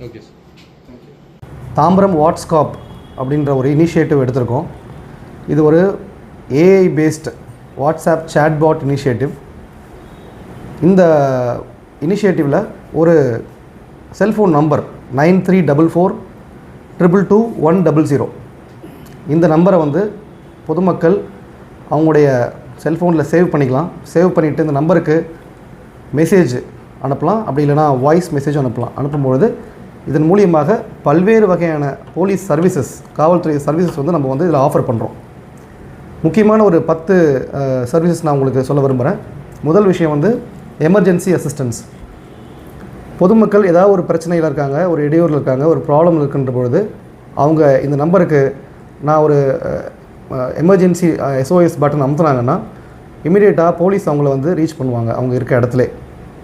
Okay sir. Tambaram வாட்ஸ்காப் அப்படின்ற ஒரு initiative எடுத்திருக்கோம். இது ஒரு AI paste WhatsApp chatbot initiative. இந்த இனிஷியேட்டிவில் ஒரு செல்ஃபோன் நம்பர் 9344222100 இந்த நம்பரை வந்து பொதுமக்கள் அவங்களுடைய செல்ஃபோனில் சேவ் பண்ணிக்கலாம். சேவ் பண்ணிவிட்டு இந்த நம்பருக்கு மெசேஜ் அனுப்பலாம், அப்படி இல்லைனா வாய்ஸ் மெசேஜ் அனுப்பலாம். அனுப்பும்பொழுது இதன் மூலியமாக பல்வேறு வகையான போலீஸ் சர்வீசஸ், காவல்துறை சர்வீசஸ் வந்து நம்ம வந்து இதில் ஆஃபர் பண்ணுறோம். முக்கியமான ஒரு 10 சர்வீசஸ் நான் உங்களுக்கு சொல்ல விரும்புகிறேன். முதல் விஷயம் வந்து எமர்ஜென்சி அசிஸ்டன்ஸ். பொதுமக்கள் ஏதாவது ஒரு பிரச்சனையில் இருக்காங்க, ஒரு இடையூறில் இருக்காங்க, ஒரு ப்ராப்ளம் இருக்குன்ற பொழுது அவங்க இந்த நம்பருக்கு நான் ஒரு எமர்ஜென்சி SOS பட்டன் அமுத்துனாங்கன்னா இமீடியட்டாக போலீஸ் அவங்கள வந்து ரீச் பண்ணுவாங்க. அவங்க இருக்க இடத்துல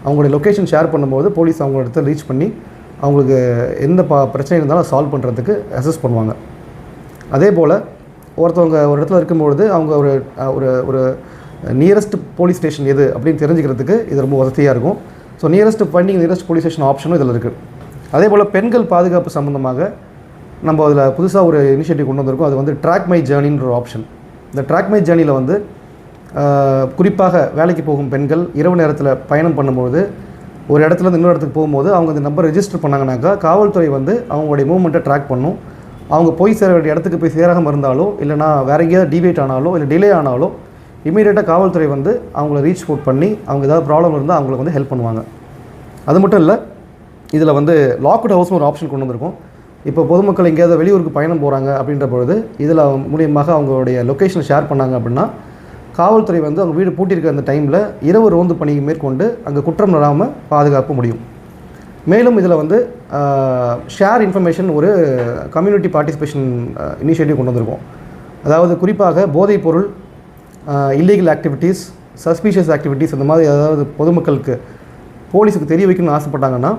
அவங்களுடைய லொக்கேஷன் ஷேர் பண்ணும்போது போலீஸ் அவங்கள இடத்துல ரீச் பண்ணி அவங்களுக்கு எந்த பிரச்சனை இருந்தாலும் சால்வ் பண்ணுறதுக்கு அசிஸ்ட் பண்ணுவாங்க. அதே போல் ஒருத்தவங்க ஒரு இடத்துல இருக்கும்பொழுது அவங்க ஒரு ஒரு ஒரு நியரஸ்ட் போலீஸ் ஸ்டேஷன் எது அப்படின்னு தெரிஞ்சுக்கிறதுக்கு இது ரொம்ப வசதியாக இருக்கும். ஸோ நியரஸ்ட் போலீஸ் ஸ்டேஷன் ஆப்ஷனும் இதில் இருக்குது. அதே போல் பெண்கள் பாதுகாப்பு சம்மந்தமாக நம்ம அதில் புதுசாக ஒரு இனிஷியேட்டிவ் கொண்டு வந்திருக்கோம். அது வந்து ட்ராக் மை ஜேர்னின்ற ஒரு ஆப்ஷன். இந்த ட்ராக் மை ஜேர்னியில் வந்து குறிப்பாக வேலைக்கு போகும் பெண்கள் இரவு நேரத்தில் பயணம் பண்ணும்போது ஒரு இடத்துலேருந்து இன்னொரு இடத்துக்கு போகும்போது அவங்க இந்த நம்பர் ரெஜிஸ்டர் பண்ணாங்கனாக்கா காவல்துறை வந்து அவங்களுடைய மூவ்மெண்ட்டை ட்ராக் பண்ணும். அவங்க போய் சேர வேண்டிய இடத்துக்கு போய் சேராமல் இருந்தாலோ இல்லைனா வேறு எங்கேயாவது டிவேட் ஆனாலோ இல்லை டிலே ஆனாலோ இமீடியட்டாக காவல்துறை வந்து அவங்கள ரீச் அவுட் பண்ணி அவங்க ஏதாவது ப்ராப்ளம் இருந்தால் அவங்களுக்கு வந்து ஹெல்ப் பண்ணுவாங்க. அது மட்டும் இல்லை, இதில் வந்து லாக்டு ஹவுஸ்னு ஒரு ஆப்ஷன் கொண்டு வந்திருக்கோம். இப்போ பொதுமக்கள் எங்கேயாவது வெளியூருக்கு பயணம் போகிறாங்க அப்படின்ற பொழுது இதில் மூலியமாக அவங்களுடைய லொக்கேஷனை ஷேர் பண்ணாங்க அப்படின்னா காவல்துறை வந்து அவங்க வீடு பூட்டியிருக்க அந்த டைமில் இரவு ரோந்து பணி மேற்கொண்டு அங்கே குற்றம் வராமல் பாதுகாக்க முடியும். மேலும் இதில் வந்து ஷேர் இன்ஃபர்மேஷன் ஒரு கம்யூனிட்டி பார்ட்டிசிபேஷன் இனிஷியேட்டிவ் கொண்டு வந்திருக்கோம். அதாவது குறிப்பாக போதைப்பொருள், இல்லீகல் ஆக்டிவிட்டீஸ், சஸ்பீஷியஸ் ஆக்டிவிட்டீஸ் இந்த மாதிரி ஏதாவது பொதுமக்களுக்கு போலீஸுக்கு தெரிய வைக்கணும்னு ஆசைப்பட்டாங்கன்னா